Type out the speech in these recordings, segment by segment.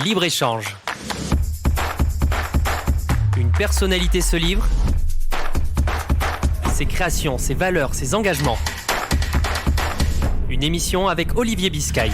Libre-échange. Une personnalité se livre. Ses créations, ses valeurs, ses engagements. Une émission avec Olivier Biscay.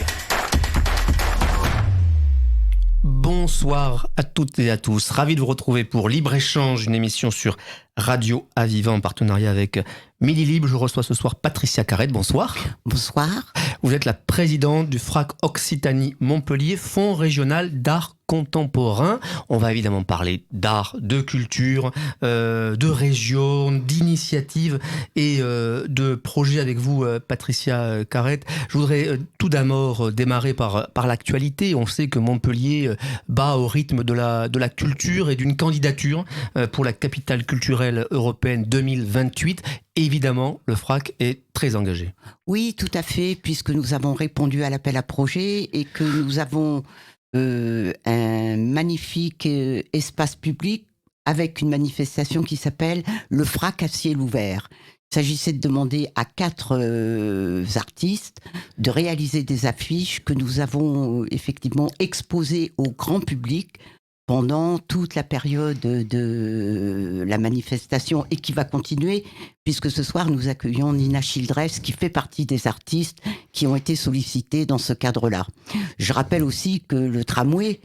Bonsoir à toutes et à tous. Ravi de vous retrouver pour Libre-Échange, une émission sur Radio Aviva en partenariat avec Midi Libre. Je reçois ce soir Patricia Carrette. Bonsoir. Bonsoir. Vous êtes la présidente du FRAC Occitanie Montpellier, Fonds régional d'art contemporain. On va évidemment parler d'art, de culture, de région, d'initiatives et de projets avec vous, Patricia Carrette. Je voudrais tout d'abord démarrer par l'actualité. On sait que Montpellier bat au rythme de la culture et d'une candidature pour la capitale culturelle européenne 2028. Évidemment, le FRAC est très engagé. Oui, tout à fait, puisque nous avons répondu à l'appel à projet et que nous avons un magnifique espace public avec une manifestation qui s'appelle le FRAC à ciel ouvert. Il s'agissait de demander à 4 artistes de réaliser des affiches que nous avons effectivement exposées au grand public pendant toute la période de la manifestation et qui va continuer, puisque ce soir nous accueillons Nina Childress qui fait partie des artistes qui ont été sollicités dans ce cadre-là. Je rappelle aussi que le tramway,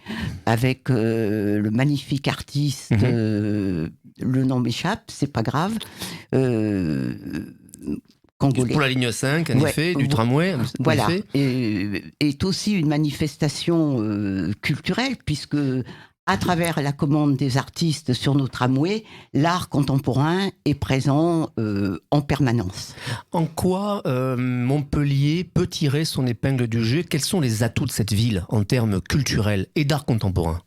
avec le magnifique artiste, le nom m'échappe, c'est pas grave, congolais. Pour la ligne 5, en effet, du tramway. Voilà, est aussi une manifestation culturelle, puisque à travers la commande des artistes sur nos tramways, l'art contemporain est présent en permanence. En quoi Montpellier peut tirer son épingle du jeu ? Quels sont les atouts de cette ville en termes culturels et d'art contemporain ?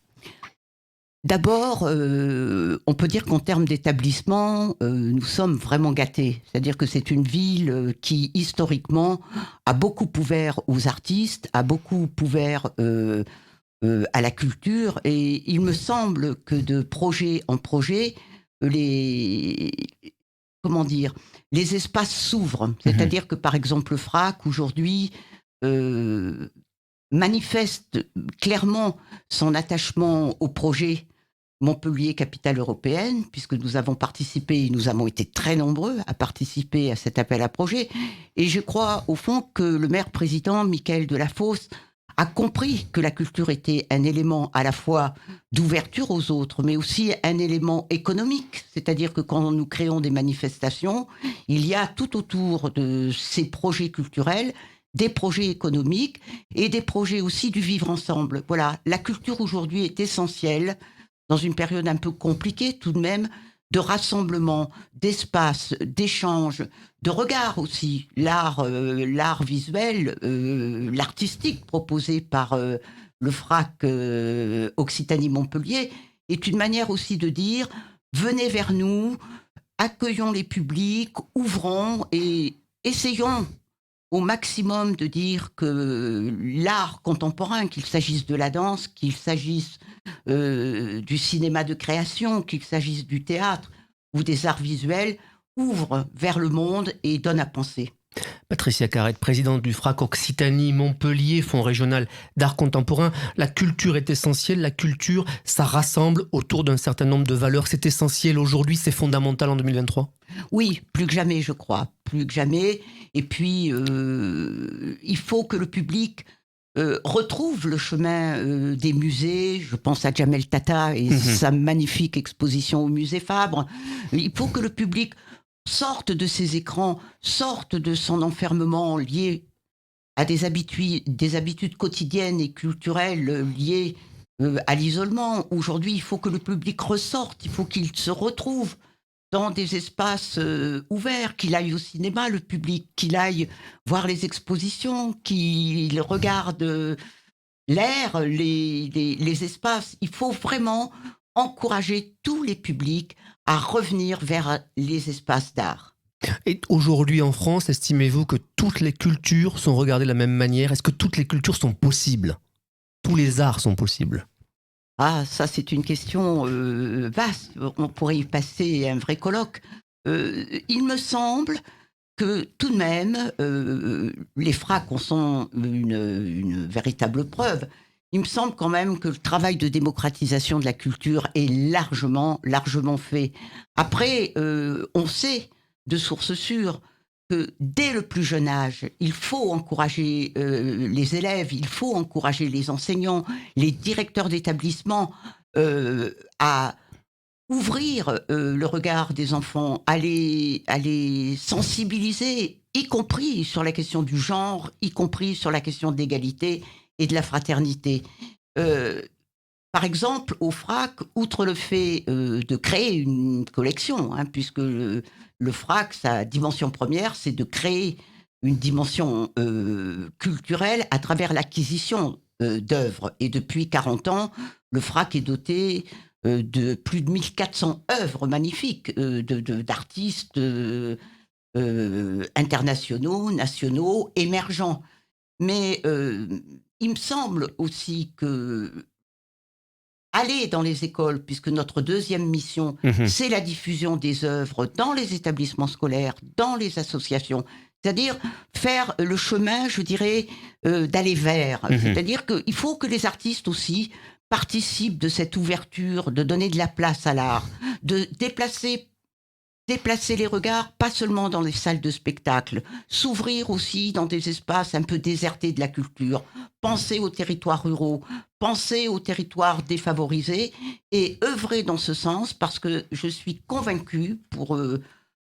D'abord, on peut dire qu'en termes d'établissement, nous sommes vraiment gâtés. C'est-à-dire que c'est une ville qui, historiquement, a beaucoup ouvert aux artistes, a beaucoup ouvert à la culture, et il me semble que de projet en projet, les espaces s'ouvrent. C'est-à-dire que, par exemple, le FRAC, aujourd'hui, manifeste clairement son attachement au projet Montpellier, capitale européenne, puisque nous avons participé, nous avons été très nombreux à participer à cet appel à projet. Et je crois, au fond, que le maire-président, Michael Delafosse, a compris que la culture était un élément à la fois d'ouverture aux autres, mais aussi un élément économique. C'est-à-dire que quand nous créons des manifestations, il y a tout autour de ces projets culturels des projets économiques et des projets aussi du vivre ensemble. Voilà, la culture aujourd'hui est essentielle dans une période un peu compliquée tout de même, de rassemblement, d'espace, d'échange, de regard aussi. L'art visuel, l'artistique proposé par le FRAC Occitanie-Montpellier est une manière aussi de dire « venez vers nous, accueillons les publics, ouvrons et essayons » au maximum de dire que l'art contemporain, qu'il s'agisse de la danse, qu'il s'agisse du cinéma de création, qu'il s'agisse du théâtre ou des arts visuels, ouvre vers le monde et donne à penser. Patricia Carrette, présidente du FRAC Occitanie Montpellier, Fonds régional d'art contemporain. La culture est essentielle. La culture, ça rassemble autour d'un certain nombre de valeurs. C'est essentiel aujourd'hui, c'est fondamental en 2023 ? Oui, plus que jamais, je crois. Plus que jamais. Et puis, il faut que le public retrouve le chemin des musées. Je pense à Jamel Tata et sa magnifique exposition au musée Fabre. Il faut que le public sorte de ses écrans, sorte de son enfermement lié à des habitudes quotidiennes et culturelles liées à l'isolement. Aujourd'hui, il faut que le public ressorte, il faut qu'il se retrouve dans des espaces ouverts, qu'il aille au cinéma, le public, qu'il aille voir les expositions, qu'il regarde l'air, les espaces. Il faut vraiment encourager tous les publics à revenir vers les espaces d'art. Et aujourd'hui en France, estimez-vous que toutes les cultures sont regardées de la même manière ? Est-ce que toutes les cultures sont possibles ? Tous les arts sont possibles ? Ah, ça c'est une question vaste. On pourrait y passer un vrai colloque. Il me semble que tout de même, les FRAC en sont une véritable preuve. il me semble quand même que le travail de démocratisation de la culture est largement fait. Après, on sait de sources sûres que dès le plus jeune âge, il faut encourager les élèves, il faut encourager les enseignants, les directeurs d'établissement à ouvrir le regard des enfants, à les sensibiliser, y compris sur la question du genre, y compris sur la question de l'égalité et de la fraternité. Euh, Par exemple, au FRAC, outre le fait de créer une collection, hein, puisque le FRAC, sa dimension première, c'est de créer une dimension culturelle à travers l'acquisition d'œuvres. Et depuis 40 ans, le FRAC est doté de plus de 1400 œuvres magnifiques d'artistes internationaux, nationaux, émergents. Mais il me semble aussi que aller dans les écoles, puisque notre deuxième mission, c'est la diffusion des œuvres dans les établissements scolaires, dans les associations, c'est-à-dire faire le chemin, je dirais, d'aller vers. C'est-à-dire qu'il faut que les artistes aussi participent de cette ouverture, de donner de la place à l'art, de déplacer les regards, pas seulement dans les salles de spectacle, s'ouvrir aussi dans des espaces un peu désertés de la culture, penser aux territoires ruraux, penser aux territoires défavorisés et œuvrer dans ce sens parce que je suis convaincue, pour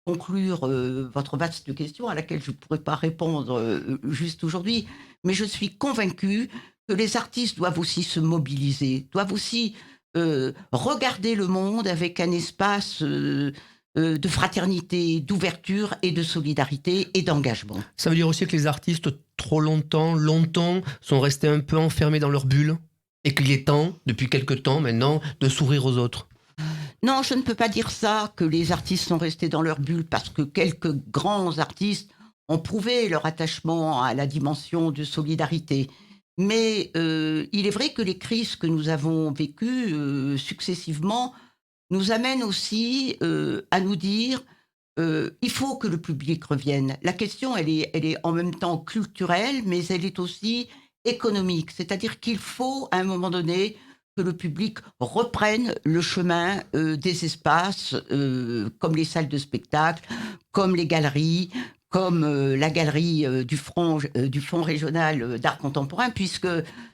conclure votre vaste question à laquelle je ne pourrais pas répondre juste aujourd'hui, mais je suis convaincue que les artistes doivent aussi se mobiliser, doivent aussi regarder le monde avec un espace de fraternité, d'ouverture et de solidarité et d'engagement. Ça veut dire aussi que les artistes, trop longtemps, sont restés un peu enfermés dans leur bulle et qu'il est temps, depuis quelque temps maintenant, de s'ouvrir aux autres. Non, je ne peux pas dire ça, que les artistes sont restés dans leur bulle, parce que quelques grands artistes ont prouvé leur attachement à la dimension de solidarité. Mais il est vrai que les crises que nous avons vécues successivement nous amènent aussi à nous dire il faut que le public revienne. La question, elle est en même temps culturelle, mais elle est aussi économique. C'est-à-dire qu'il faut, à un moment donné, que le public reprenne le chemin des espaces comme les salles de spectacle, comme les galeries, comme la galerie du Fonds régional d'art contemporain, puisque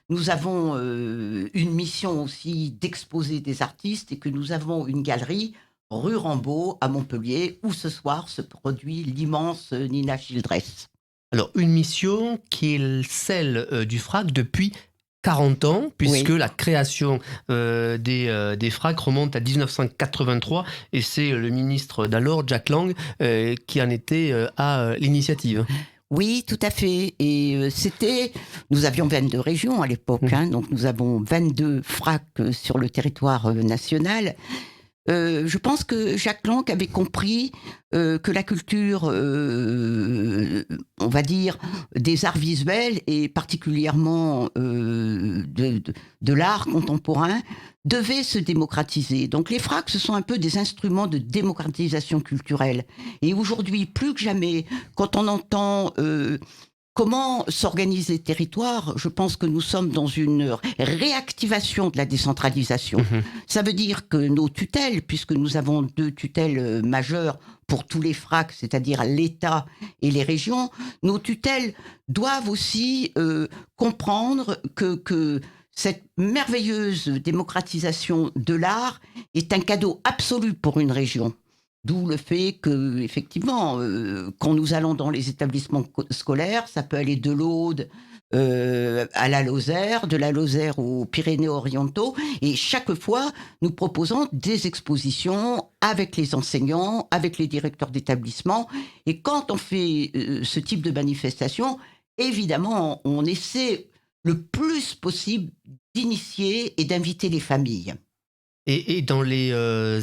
nous avons une mission aussi d'exposer des artistes et que nous avons une galerie rue Rambaud à Montpellier où ce soir se produit l'immense Nina Childress. Alors, une mission qui est celle du FRAC depuis 40 ans, puisque la création des FRAC remonte à 1983 et c'est le ministre d'alors, Jack Lang, qui en était à l'initiative. Oui, tout à fait. Et nous avions 22 régions à l'époque, donc nous avons 22 FRAC sur le territoire national. Je pense que Jack Lang avait compris que la culture, on va dire, des arts visuels et particulièrement de l'art contemporain, devait se démocratiser. Donc les FRAC, ce sont un peu des instruments de démocratisation culturelle. Et aujourd'hui, plus que jamais, quand on entend comment s'organiser les territoires, je pense que nous sommes dans une réactivation de la décentralisation. Ça veut dire que nos tutelles, puisque nous avons 2 tutelles majeures pour tous les FRAC, c'est-à-dire l'État et les régions, nos tutelles doivent aussi comprendre que cette merveilleuse démocratisation de l'art est un cadeau absolu pour une région. D'où le fait que, effectivement, quand nous allons dans les établissements scolaires, ça peut aller de l'Aude à la Lozère, de la Lozère aux Pyrénées-Orientaux, et chaque fois, nous proposons des expositions avec les enseignants, avec les directeurs d'établissement. Et quand on fait ce type de manifestation, évidemment, on essaie le plus possible d'initier et d'inviter les familles. Et dans les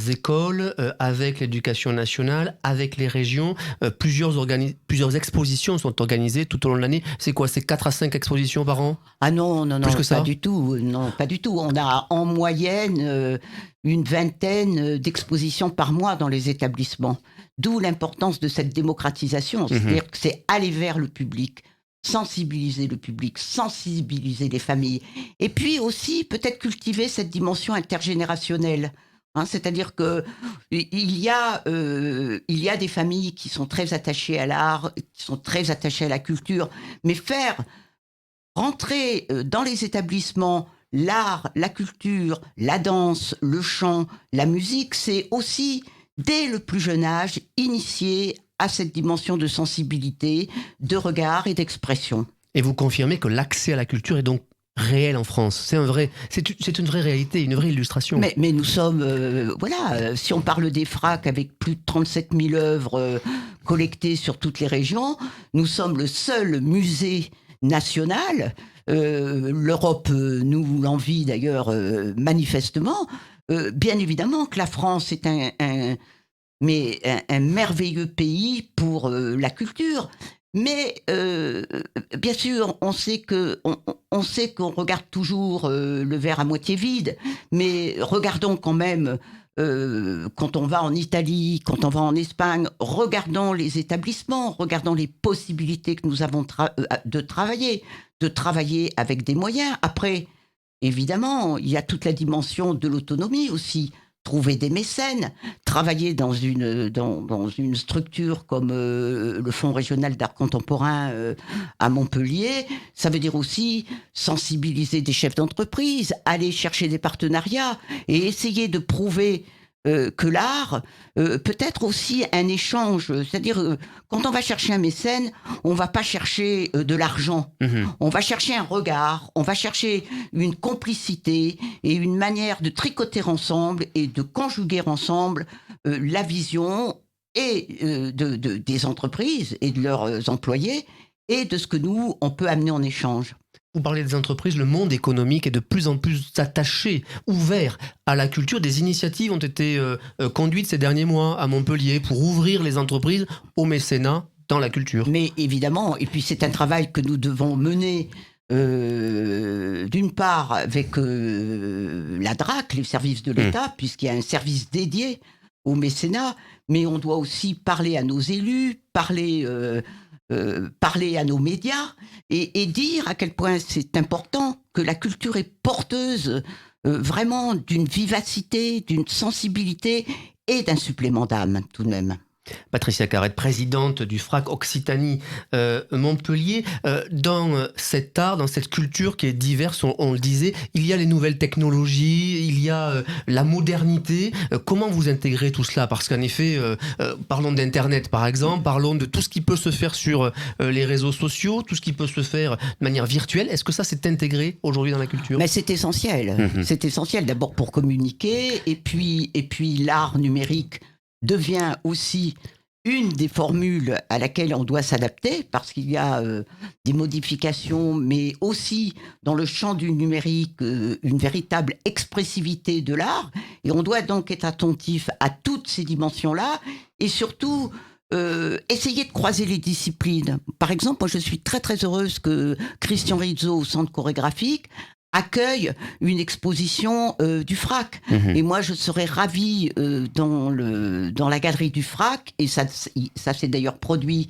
écoles, avec l'éducation nationale, avec les régions, plusieurs expositions sont organisées tout au long de l'année. C'est quoi? C'est 4 à 5 expositions par an? Ah non, Plus que ça? pas du tout. Non, pas du tout. On a en moyenne une vingtaine d'expositions par mois dans les établissements. D'où l'importance de cette démocratisation. C'est-à-dire que c'est aller vers le public, sensibiliser le public, sensibiliser les familles. Et puis aussi, peut-être cultiver cette dimension intergénérationnelle. C'est-à-dire que il y a des familles qui sont très attachées à l'art, qui sont très attachées à la culture, mais faire rentrer dans les établissements l'art, la culture, la danse, le chant, la musique, c'est aussi, dès le plus jeune âge, initier à cette dimension de sensibilité, de regard et d'expression. Et vous confirmez que l'accès à la culture est donc réel en France. C'est une vraie réalité, une vraie illustration. Mais nous sommes, si on parle des FRAC avec plus de 37 000 œuvres collectées sur toutes les régions, nous sommes le seul musée national. L'Europe nous l'envie d'ailleurs manifestement. Bien évidemment que la France est un merveilleux pays pour la culture. Mais bien sûr, on sait qu'on regarde toujours le verre à moitié vide, mais regardons quand même, quand on va en Italie, quand on va en Espagne, regardons les établissements, regardons les possibilités que nous avons de travailler avec des moyens. Après, évidemment, il y a toute la dimension de l'autonomie aussi. Trouver des mécènes, travailler dans une structure comme le Fonds régional d'art contemporain à Montpellier, ça veut dire aussi sensibiliser des chefs d'entreprise, aller chercher des partenariats et essayer de prouver que l'art peut être aussi un échange. C'est-à-dire, quand on va chercher un mécène, on ne va pas chercher de l'argent. On va chercher un regard, on va chercher une complicité et une manière de tricoter ensemble et de conjuguer ensemble la vision et des entreprises et de leurs employés et de ce que nous, on peut amener en échange. Vous parlez des entreprises, le monde économique est de plus en plus attaché, ouvert à la culture. Des initiatives ont été conduites ces derniers mois à Montpellier pour ouvrir les entreprises au mécénat dans la culture. Mais évidemment, et puis c'est un travail que nous devons mener d'une part avec la DRAC, les services de l'État, puisqu'il y a un service dédié au mécénat, mais on doit aussi parler à nos élus, parler à nos médias et dire à quel point c'est important que la culture est porteuse vraiment d'une vivacité, d'une sensibilité et d'un supplément d'âme tout de même. Patricia Carrette, présidente du FRAC Occitanie Montpellier. Dans cet art, dans cette culture qui est diverse, on le disait, il y a les nouvelles technologies, il y a la modernité. Comment vous intégrez tout cela ? Parce qu'en effet, parlons d'Internet par exemple, parlons de tout ce qui peut se faire sur les réseaux sociaux, tout ce qui peut se faire de manière virtuelle. Est-ce que ça s'est intégré aujourd'hui dans la culture ? Mais c'est essentiel. C'est essentiel d'abord pour communiquer et puis l'art numérique devient aussi une des formules à laquelle on doit s'adapter parce qu'il y a des modifications, mais aussi dans le champ du numérique, une véritable expressivité de l'art. Et on doit donc être attentif à toutes ces dimensions-là et surtout essayer de croiser les disciplines. Par exemple, moi je suis très très heureuse que Christian Rizzo au Centre chorégraphique accueille une exposition du FRAC. Et moi, je serais ravie dans la galerie du FRAC, et ça s'est d'ailleurs produit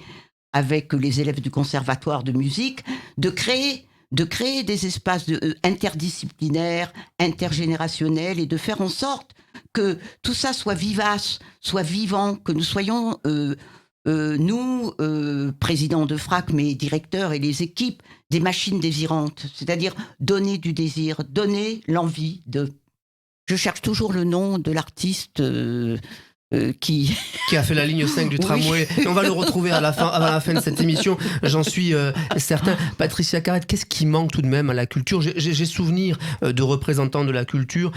avec les élèves du conservatoire de musique, de créer des espaces interdisciplinaires, intergénérationnels, et de faire en sorte que tout ça soit vivace, soit vivant, que nous soyons... nous, présidents de FRAC, mais directeurs et les équipes, des machines désirantes, c'est-à-dire donner du désir, donner l'envie de... Je cherche toujours le nom de l'artiste qui a fait la ligne 5 du tramway. Oui. Et on va le retrouver avant la fin de cette émission, j'en suis certain. Patricia Carrette, qu'est-ce qui manque tout de même à la culture ? J'ai souvenir de représentants de la culture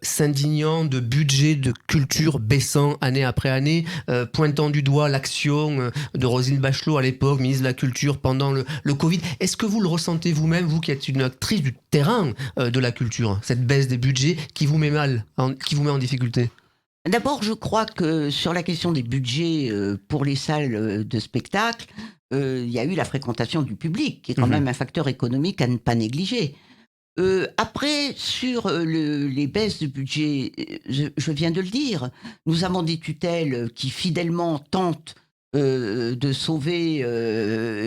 s'indignant de budgets de culture baissant année après année, pointant du doigt l'action de Roselyne Bachelot à l'époque, ministre de la Culture pendant le Covid. Est-ce que vous le ressentez vous-même, vous qui êtes une actrice du terrain de la culture, cette baisse des budgets qui vous met en difficulté ? D'abord, je crois que sur la question des budgets pour les salles de spectacle, il y a eu la fréquentation du public, qui est quand même un facteur économique à ne pas négliger. Après, sur les baisses de budget, je viens de le dire, nous avons des tutelles qui fidèlement tentent de sauver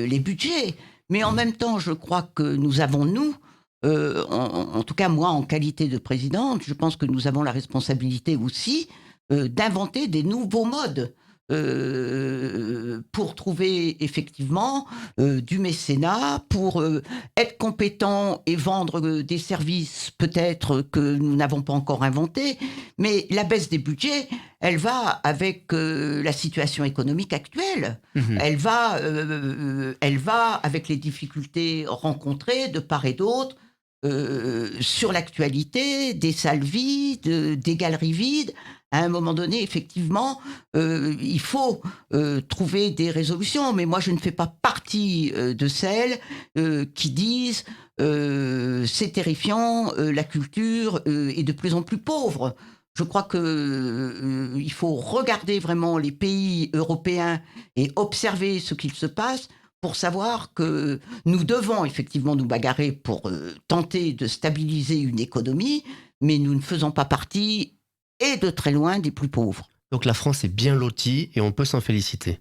les budgets. Mais en même temps, je crois que nous avons, en tout cas moi en qualité de présidente, je pense que nous avons la responsabilité aussi d'inventer des nouveaux modes pour trouver effectivement du mécénat, pour être compétent et vendre des services peut-être que nous n'avons pas encore inventés. Mais la baisse des budgets, elle va avec la situation économique actuelle. Mhm. Elle va avec les difficultés rencontrées de part et d'autre sur l'actualité, des salles vides, des galeries vides. À un moment donné, effectivement, il faut trouver des résolutions. Mais moi, je ne fais pas partie de celles qui disent c'est terrifiant, la culture est de plus en plus pauvre. Je crois que il faut regarder vraiment les pays européens et observer ce qu'il se passe pour savoir que nous devons effectivement nous bagarrer pour tenter de stabiliser une économie, mais nous ne faisons pas partie, et de très loin, des plus pauvres. Donc la France est bien lotie et on peut s'en féliciter.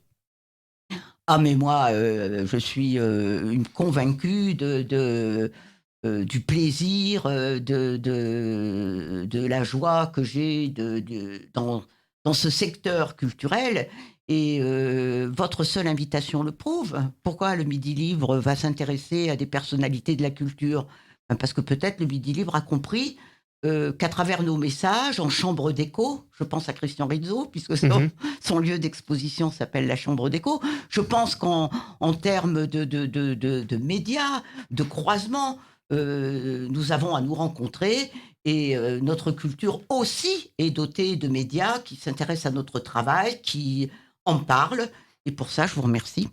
Ah, mais moi, je suis une convaincue du plaisir, de la joie que j'ai dans ce secteur culturel. Et votre seule invitation le prouve. Pourquoi le Midi Libre va s'intéresser à des personnalités de la culture ? Parce que peut-être le Midi Libre a compris qu'à travers nos messages, en chambre d'écho, je pense à Christian Rizzo, puisque son lieu d'exposition s'appelle la chambre d'écho, je pense qu'en termes de médias, de croisements, nous avons à nous rencontrer et notre culture aussi est dotée de médias qui s'intéressent à notre travail, qui en parlent, et pour ça, je vous remercie.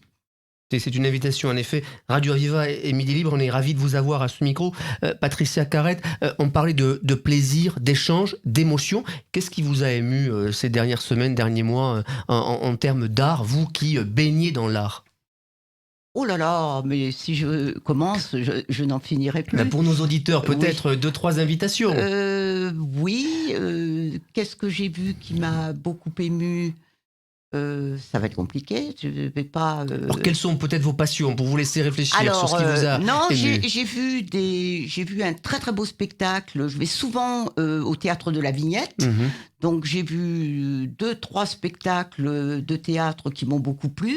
C'est une invitation, en effet. Radio Aviva et Midi Libre, on est ravis de vous avoir à ce micro. Patricia Carrette, on parlait de plaisir, d'échange, d'émotion. Qu'est-ce qui vous a ému ces dernières semaines, derniers mois, en termes d'art, vous qui baignez dans l'art ? Oh là là, mais si je commence, je n'en finirai plus. Pour nos auditeurs, peut-être 2-3 invitations. Oui, qu'est-ce que j'ai vu qui m'a beaucoup ému ? Ça va être compliqué, je ne vais pas... Alors, quelles sont peut-être vos passions pour vous laisser réfléchir sur ce qui vous a ému ? J'ai vu un très très beau spectacle. Je vais souvent au théâtre de la Vignette. Donc j'ai vu 2-3 spectacles de théâtre qui m'ont beaucoup plu.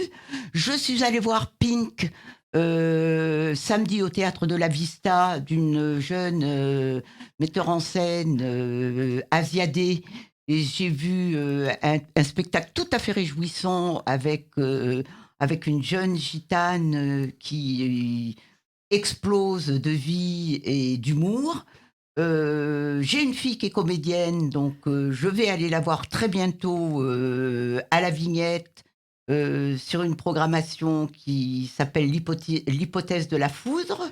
Je suis allée voir Pink samedi au théâtre de la Vista d'une jeune metteur en scène asiadée. Et j'ai vu un spectacle tout à fait réjouissant avec une jeune gitane qui explose de vie et d'humour. J'ai une fille qui est comédienne, donc je vais aller la voir très bientôt à la Vignette sur une programmation qui s'appelle l'hypothèse de la foudre.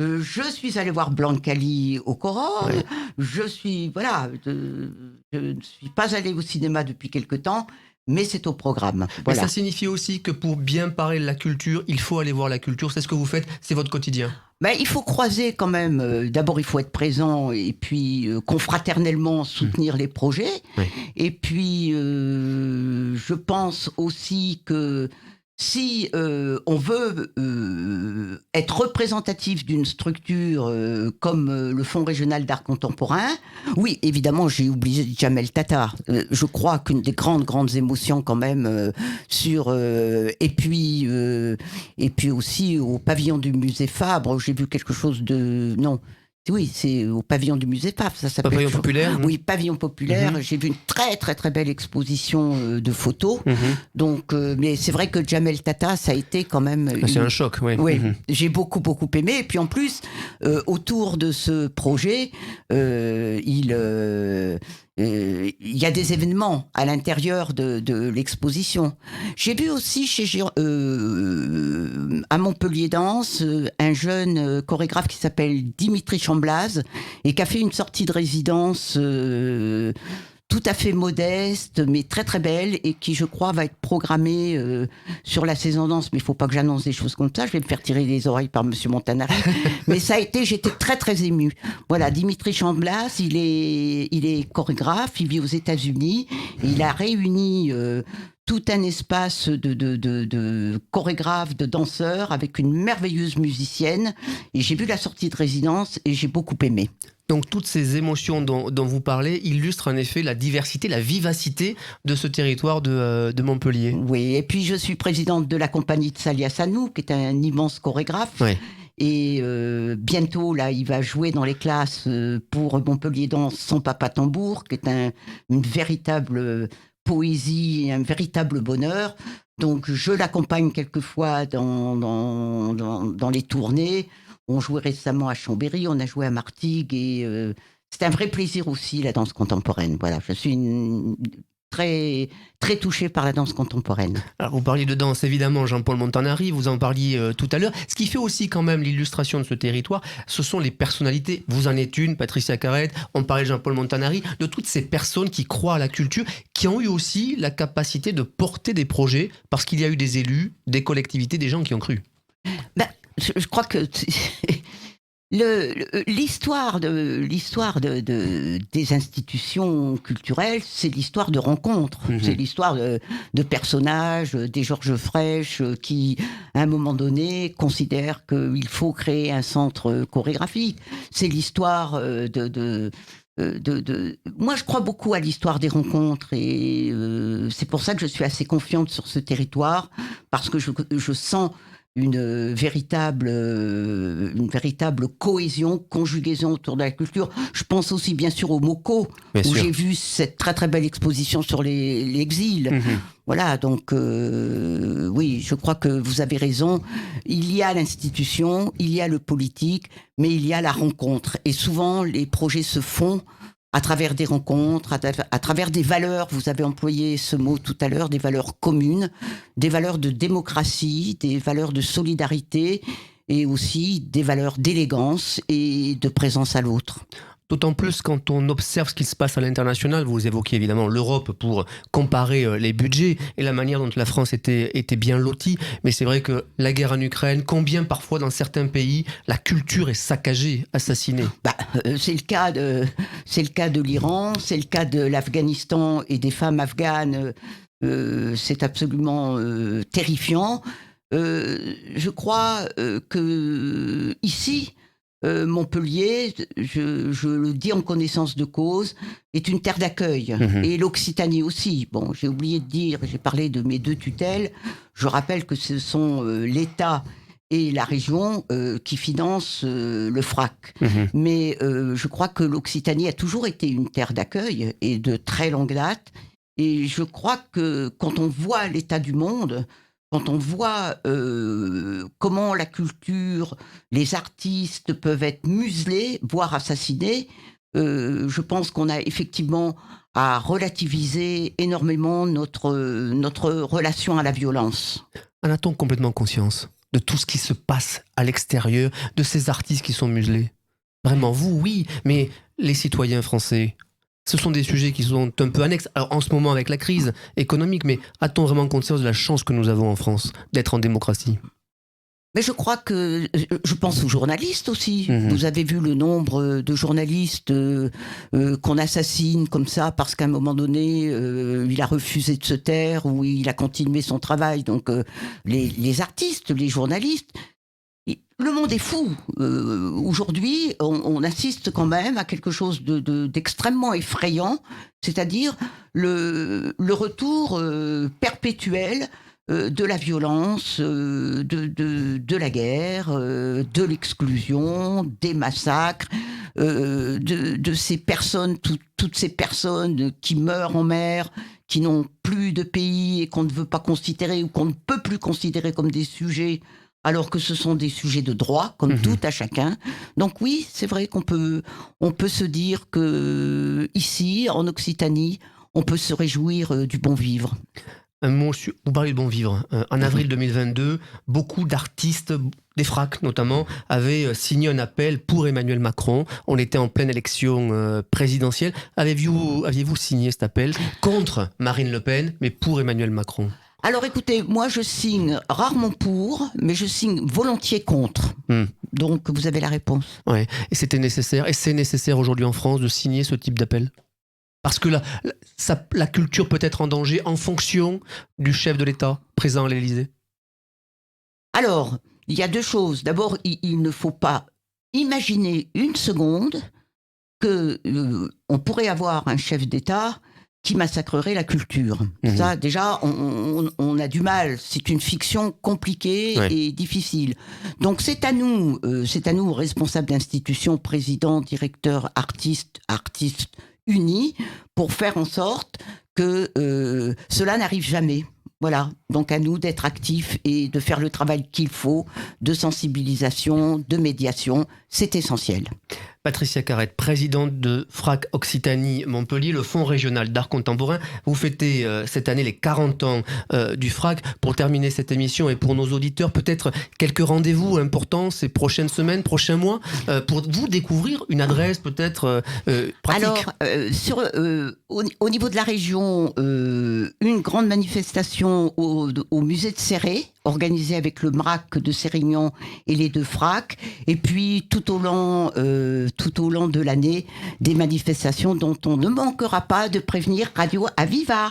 Je suis allée voir Blancali au Coron. Ouais. Je ne suis pas allée au cinéma depuis quelque temps, mais c'est au programme. Mais Voilà. ça signifie aussi que pour bien parler de la culture, il faut aller voir la culture. C'est ce que vous faites, c'est votre quotidien. Ben, il faut croiser quand même. D'abord, il faut être présent et puis confraternellement soutenir les projets. Oui. Et puis, je pense aussi que si on veut être représentatif d'une structure comme le Fonds régional d'art contemporain, oui, évidemment, j'ai oublié Jamel Tata. Je crois qu'une des grandes émotions quand même et puis aussi au pavillon du musée Fabre, j'ai vu quelque chose de... Non. Oui, c'est au pavillon du musée Fabre, ça s'appelle. Pavillon populaire. Oui, pavillon populaire. J'ai vu une très très très belle exposition de photos. Donc, mais c'est vrai que Jamel Tata, ça a été quand même. C'est un choc, oui. Oui, j'ai beaucoup aimé. Et puis en plus, autour de ce projet, il y a des événements à l'intérieur de l'exposition. J'ai vu aussi à Montpellier Danse un jeune chorégraphe qui s'appelle Dimitri Chamblaz et qui a fait une sortie de résidence tout à fait modeste, mais très très belle, et qui, je crois, va être programmée sur la saison danse. Mais il ne faut pas que j'annonce des choses comme ça, je vais me faire tirer les oreilles par Monsieur Montanari. Mais j'étais très très émue. Voilà, Dimitri Chamblaz, il est chorégraphe, il vit aux États-Unis, et il a réuni tout un espace de chorégraphes, de danseurs, avec une merveilleuse musicienne. Et j'ai vu la sortie de résidence et j'ai beaucoup aimé. Donc toutes ces émotions dont vous parlez illustrent en effet la diversité, la vivacité de ce territoire de Montpellier. Oui, et puis je suis présidente de la compagnie de Salia Sanou, qui est un immense chorégraphe. Ouais. Et bientôt, là, il va jouer dans les classes pour Montpellier Danse Son Papa Tambour, qui est une véritable poésie, un véritable bonheur. Donc je l'accompagne quelquefois dans les tournées. On jouait récemment à Chambéry, on a joué à Martigues et c'est un vrai plaisir aussi, la danse contemporaine. Voilà, je suis très, très touchée par la danse contemporaine. Alors vous parliez de danse, évidemment, Jean-Paul Montanari, vous en parliez tout à l'heure. Ce qui fait aussi quand même l'illustration de ce territoire, ce sont les personnalités. Vous en êtes une, Patricia Carrette, on parlait de Jean-Paul Montanari, de toutes ces personnes qui croient à la culture, qui ont eu aussi la capacité de porter des projets, parce qu'il y a eu des élus, des collectivités, des gens qui ont cru. Ben, je crois que l'histoire des institutions culturelles, c'est l'histoire de rencontres, c'est l'histoire de personnages, des Georges Frêche qui, à un moment donné, considèrent qu'il faut créer un centre chorégraphique. C'est l'histoire moi, je crois beaucoup à l'histoire des rencontres et c'est pour ça que je suis assez confiante sur ce territoire, parce que je sens une véritable cohésion, conjugaison autour de la culture. Je pense aussi bien sûr au MoCo, où j'ai vu cette très très belle exposition sur l'exil. Voilà, donc oui, je crois que vous avez raison. Il y a l'institution, il y a le politique, mais il y a la rencontre. Et souvent, les projets se font à travers des rencontres, à travers des valeurs. Vous avez employé ce mot tout à l'heure, des valeurs communes, des valeurs de démocratie, des valeurs de solidarité et aussi des valeurs d'élégance et de présence à l'autre. D'autant plus quand on observe ce qui se passe à l'international. Vous évoquiez évidemment l'Europe pour comparer les budgets et la manière dont la France était bien lotie. Mais c'est vrai que la guerre en Ukraine, combien parfois dans certains pays, la culture est saccagée, assassinée. C'est le cas de l'Iran, c'est le cas de l'Afghanistan et des femmes afghanes. C'est absolument terrifiant. Je crois que ici, Montpellier, je le dis en connaissance de cause, est une terre d'accueil. Et l'Occitanie aussi. Bon, j'ai oublié de dire, j'ai parlé de mes 2 tutelles. Je rappelle que ce sont l'État et la région qui financent le FRAC. Mais je crois que l'Occitanie a toujours été une terre d'accueil et de très longue date. Et je crois que quand on voit l'état du monde, quand on voit comment la culture, les artistes peuvent être muselés, voire assassinés, je pense qu'on a effectivement à relativiser énormément notre relation à la violence. En a-t-on complètement conscience de tout ce qui se passe à l'extérieur, de ces artistes qui sont muselés? Vraiment, vous, oui, mais les citoyens français, ce sont des sujets qui sont un peu annexes. Alors, en ce moment, avec la crise économique, mais a-t-on vraiment conscience de la chance que nous avons en France d'être en démocratie? Mais je crois que, je pense aux journalistes aussi. Vous avez vu le nombre de journalistes qu'on assassine comme ça parce qu'à un moment donné, il a refusé de se taire ou il a continué son travail. Donc, les artistes, les journalistes, le monde est fou. Aujourd'hui, on assiste quand même à quelque chose d'extrêmement effrayant, c'est-à-dire le retour perpétuel de la violence, de la guerre, de l'exclusion, des massacres, de ces personnes, toutes ces personnes qui meurent en mer, qui n'ont plus de pays et qu'on ne veut pas considérer ou qu'on ne peut plus considérer comme des sujets, alors que ce sont des sujets de droit, comme tout à chacun. Donc oui, c'est vrai qu'on peut se dire que ici, en Occitanie, on peut se réjouir du bon vivre. Un mot vous parlez de bon vivre. En avril 2022, beaucoup d'artistes, des FRAC notamment, avaient signé un appel pour Emmanuel Macron. On était en pleine élection présidentielle. Aviez-vous signé cet appel contre Marine Le Pen, mais pour Emmanuel Macron? Alors écoutez, moi je signe rarement pour, mais je signe volontiers contre. Donc vous avez la réponse. Ouais. Et c'était nécessaire, et c'est nécessaire aujourd'hui en France de signer ce type d'appel? Parce que la culture peut être en danger en fonction du chef de l'État présent à l'Élysée. Alors, il y a deux choses. D'abord, il ne faut pas imaginer une seconde que on pourrait avoir un chef d'État qui massacrerait la culture. Ça, déjà, on a du mal. C'est une fiction compliquée et difficile. Donc, c'est à nous, responsables d'institutions, présidents, directeurs, artistes unis, pour faire en sorte que cela n'arrive jamais. Voilà, donc à nous d'être actifs et de faire le travail qu'il faut, de sensibilisation, de médiation, c'est essentiel. Patricia Carrette, présidente de FRAC Occitanie Montpellier, le Fonds régional d'art contemporain. Vous fêtez cette année les 40 ans du FRAC. Pour terminer cette émission et pour nos auditeurs, peut-être quelques rendez-vous importants ces prochaines semaines, prochains mois, pour vous découvrir une adresse peut-être pratique. Alors, au niveau de la région, une grande manifestation au musée de Céré, organisée avec le MRAC de Sérignan et les deux FRAC, et puis tout au long de l'année, des manifestations dont on ne manquera pas de prévenir Radio Aviva.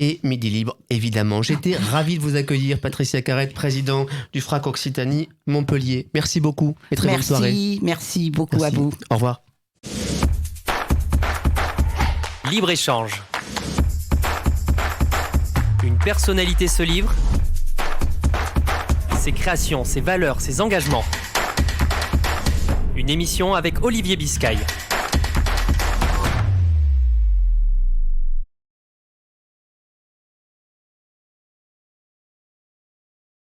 Et Midi Libre, évidemment. J'étais ravi de vous accueillir, Patricia Carrette, président du FRAC Occitanie Montpellier. Merci beaucoup et très bonne soirée. Merci beaucoup à vous. Au revoir. Libre-échange. Une personnalité se livre. Ses créations, ses valeurs, ses engagements. Une émission avec Olivier Biscay.